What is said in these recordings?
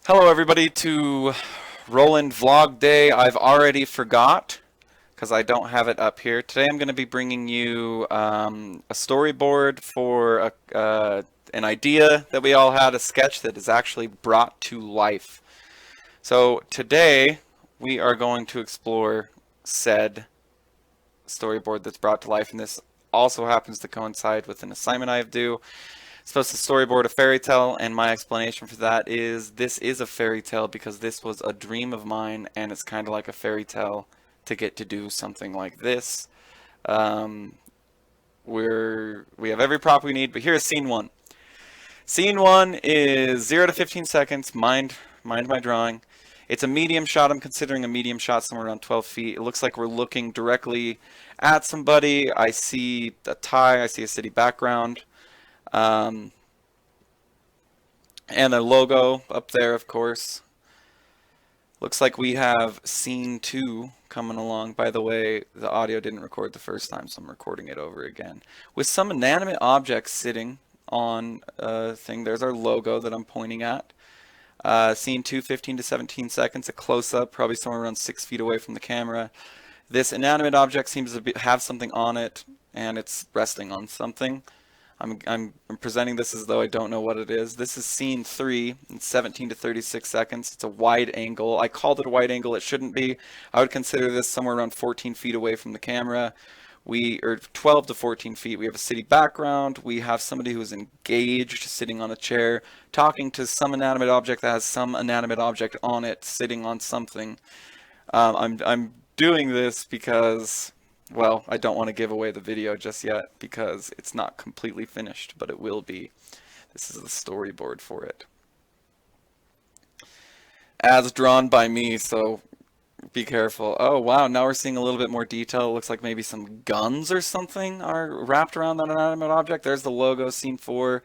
Hello everybody to Roland Vlog Day. I've already forgot because I don't have it up here. Today I'm going to be bringing you a storyboard for an idea that we all had, a sketch that is actually brought to life. So today we are going to explore said storyboard that's brought to life, and this also happens to coincide with an assignment I have due. Supposed to storyboard a fairy tale, and my explanation for that is this is a fairy tale because this was a dream of mine, and it's kind of like a fairy tale to get to do something like this. Um, we have every prop we need, but here's scene one. Scene one is 0 to 15 seconds. Mind my drawing. It's a medium shot. I'm considering a medium shot somewhere around 12 feet. It looks like we're looking directly at somebody. I see a tie. I see a city background. Um, and a logo up there, of course. Looks like we have scene two coming along. By the way, the audio didn't record the first time, so I'm recording it over again. With some inanimate objects sitting on a thing. There's our logo that I'm pointing at. Scene two, 15 to 17 seconds, a close-up, probably somewhere around 6 feet away from the camera. This inanimate object seems to have something on it, and it's resting on something. I'm presenting this as though I don't know what it is. This is scene 3 in 17 to 36 seconds. It's a wide angle. I called it a wide angle. It shouldn't be. I would consider this somewhere around 14 feet away from the camera. Or 12 to 14 feet. We have a city background. We have somebody who is engaged, sitting on a chair, talking to some inanimate object that has some inanimate object on it, sitting on something. I'm doing this because, well, I don't want to give away the video just yet because it's not completely finished, but it will be. This is the storyboard for it. As drawn by me, so be careful. Oh, wow, now we're seeing a little bit more detail. It looks like maybe some guns or something are wrapped around that inanimate object. There's the logo, scene 4.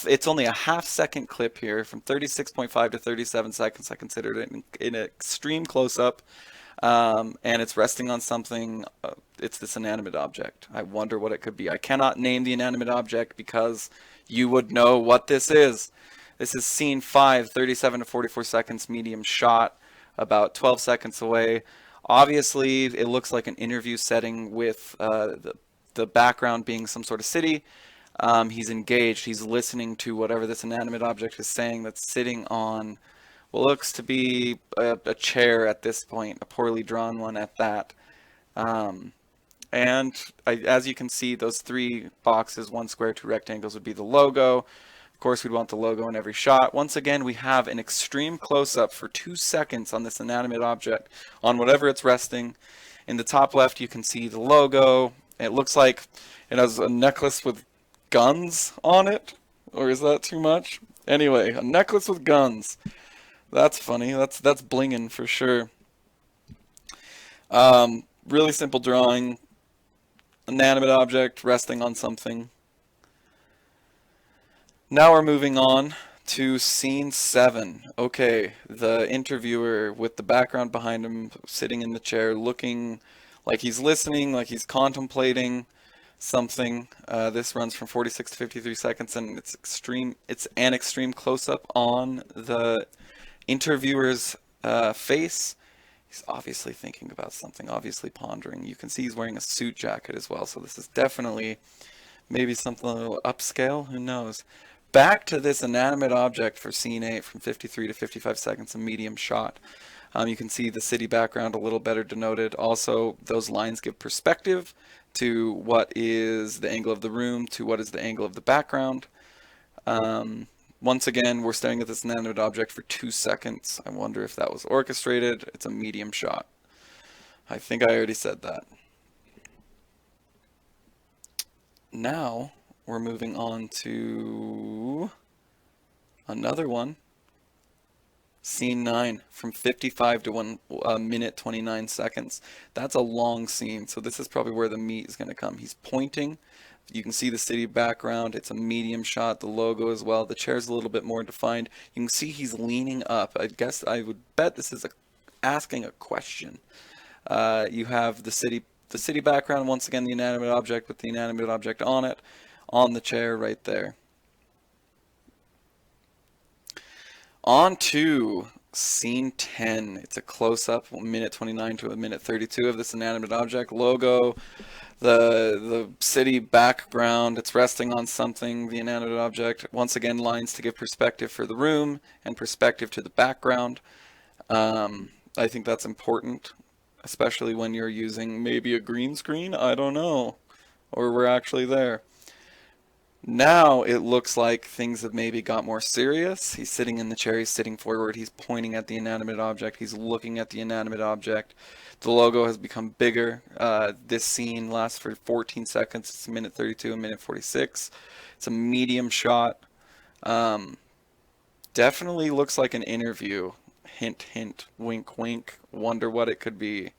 It's only a half-second clip here, from 36.5 to 37 seconds. I considered it an extreme close-up. And it's resting on something. It's this inanimate object. I wonder what it could be. I cannot name the inanimate object because you would know what this is. This is scene 5, 37 to 44 seconds, medium shot, about 12 seconds away. Obviously, it looks like an interview setting with the background being some sort of city. He's engaged. He's listening to whatever this inanimate object is saying that's sitting on what looks to be a chair at this point, a poorly drawn one at that. As you can see, those 3 boxes, 1 square, 2 rectangles, would be the logo. Of course, we'd want the logo in every shot. Once again, we have an extreme close-up for 2 seconds on this inanimate object, on whatever it's resting. In the top left, you can see the logo. It looks like it has a necklace with guns on it. Or is that too much? Anyway, a necklace with guns. That's funny. That's blinging for sure. Really simple drawing. Inanimate object resting on something. Now we're moving on to scene 7. Okay, the interviewer with the background behind him, sitting in the chair, looking like he's listening, like he's contemplating something. This runs from 46 to 53 seconds, and it's an extreme close-up on the interviewer's face. He's obviously thinking about something, obviously pondering. You can see he's wearing a suit jacket as well, so this is definitely maybe something a little upscale, who knows. Back to this inanimate object for scene 8 from 53 to 55 seconds, a medium shot. You can see the city background a little better denoted. Also, those lines give perspective to what is the angle of the room, to what is the angle of the background. Once again, we're staring at this inanimate object for 2 seconds. I wonder if that was orchestrated. It's a medium shot. I think I already said that. Now, we're moving on to another one. Scene 9 from 55 to 1 minute 29 seconds. That's a long scene, so this is probably where the meat is going to come. He's pointing. You can see the city background. It's a medium shot, the logo as well. The chair's a little bit more defined. You can see he's leaning up. I guess I would bet this is asking a question. You have the city background, once again the inanimate object with the inanimate object on it, on the chair right there. On to scene 10. It's a close-up, 1:29 to 1:32 of this inanimate object. Logo, the city background. It's resting on something, the inanimate object. Once again, lines to give perspective for the room and perspective to the background. I think that's important, especially when you're using maybe a green screen. I don't know. Or we're actually there. Now it looks like things have maybe got more serious. He's sitting in the chair, he's sitting forward, he's pointing at the inanimate object, he's looking at the inanimate object. The logo has become bigger. This scene lasts for 14 seconds. It's 1:32, 1:46. It's a medium shot. Definitely looks like an interview. Hint, hint, wink, wink. Wonder what it could be.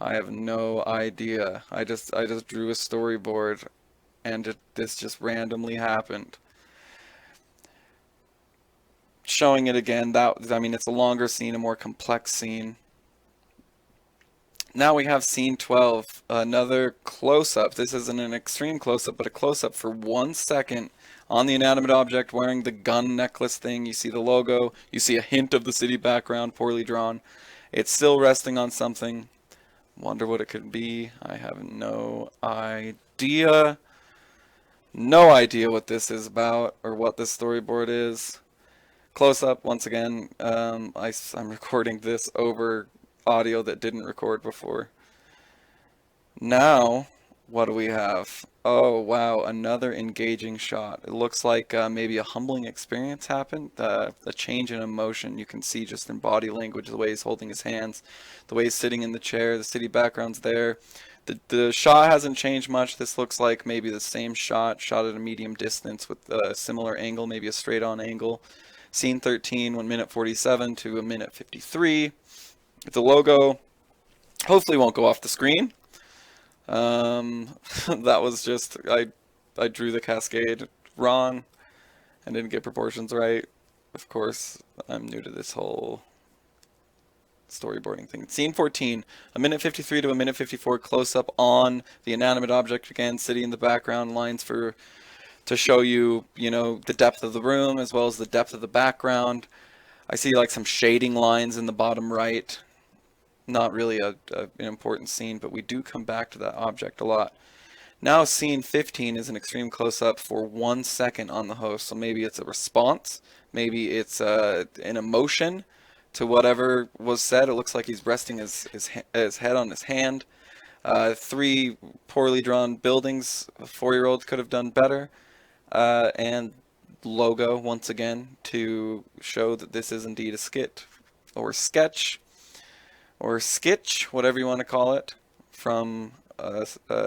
I have no idea. I just drew a storyboard and this just randomly happened. Showing it again, I mean, it's a longer scene, a more complex scene. Now we have scene 12, another close-up. This isn't an extreme close-up, but a close-up for 1 second on the inanimate object wearing the gun necklace thing. You see the logo, you see a hint of the city background, poorly drawn. It's still resting on something. Wonder what it could be. I have no idea. No idea what this is about or what this storyboard is. Close up, once again, I'm recording this over audio that didn't record before. Now, what do we have? Oh, wow, another engaging shot. It looks like maybe a humbling experience happened. A change in emotion you can see just in body language, the way he's holding his hands, the way he's sitting in the chair, the city background's there. The shot hasn't changed much. This looks like maybe the same shot at a medium distance with a similar angle, maybe a straight on angle. Scene 13, 1:47 to 1:53. The logo hopefully won't go off the screen. That was just, I drew the cascade wrong and didn't get proportions right. Of course, I'm new to this whole storyboarding thing. Scene 14, 1:53 to 1:54, close up on the inanimate object again, city in the background, lines to show you, the depth of the room as well as the depth of the background. I see like some shading lines in the bottom right. Not really an important scene, but we do come back to that object a lot. Now scene 15 is an extreme close-up for 1 second on the host. So maybe it's a response, maybe it's an emotion to whatever was said. It looks like he's resting his head on his hand. 3 poorly drawn buildings. A 4-year-old could have done better. And logo once again to show that this is indeed a skit or sketch or skitch, whatever you want to call it, from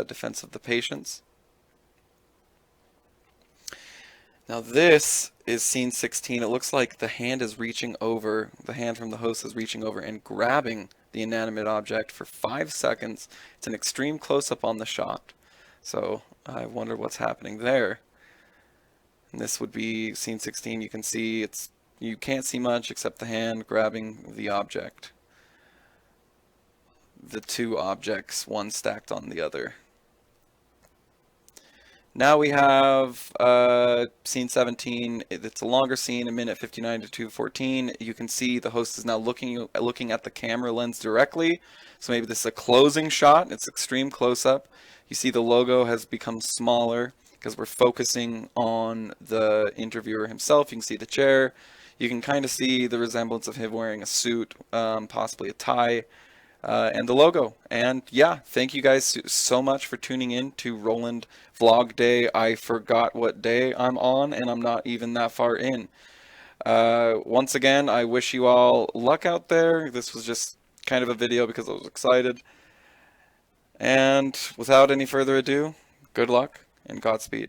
Defense of the Patients. Now this is scene 16. It looks like the hand is reaching over, the hand from the host is reaching over and grabbing the inanimate object for 5 seconds. It's an extreme close-up on the shot. So I wonder what's happening there. And this would be scene 16. You can see you can't see much except the hand grabbing the object. The 2 objects, one stacked on the other. Now we have scene 17. It's a longer scene, 1:59 to 2:14. You can see the host is now looking at the camera lens directly. So maybe this is a closing shot. It's extreme close-up. You see the logo has become smaller because we're focusing on the interviewer himself. You can see the chair. You can kind of see the resemblance of him wearing a suit, possibly a tie. And the logo. And yeah, thank you guys so much for tuning in to Roland Vlog Day. I forgot what day I'm on, and I'm not even that far in. Once again, I wish you all luck out there. This was just kind of a video because I was excited. And without any further ado, good luck and Godspeed.